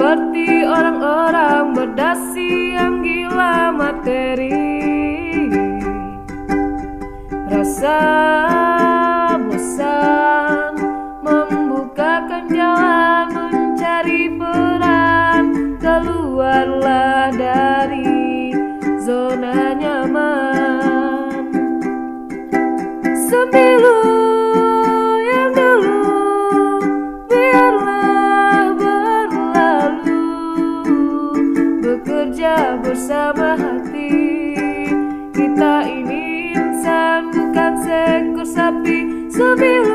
seperti orang-orang berdasi yang gila materi. Rasa bosan membukakan jalan mencari peran. Keluarlah dari zona nyaman. Sembilu yang dulu biarlah berlalu. Bekerja bersama hati. Kita ini insan bukan seekor sapi. Sembilu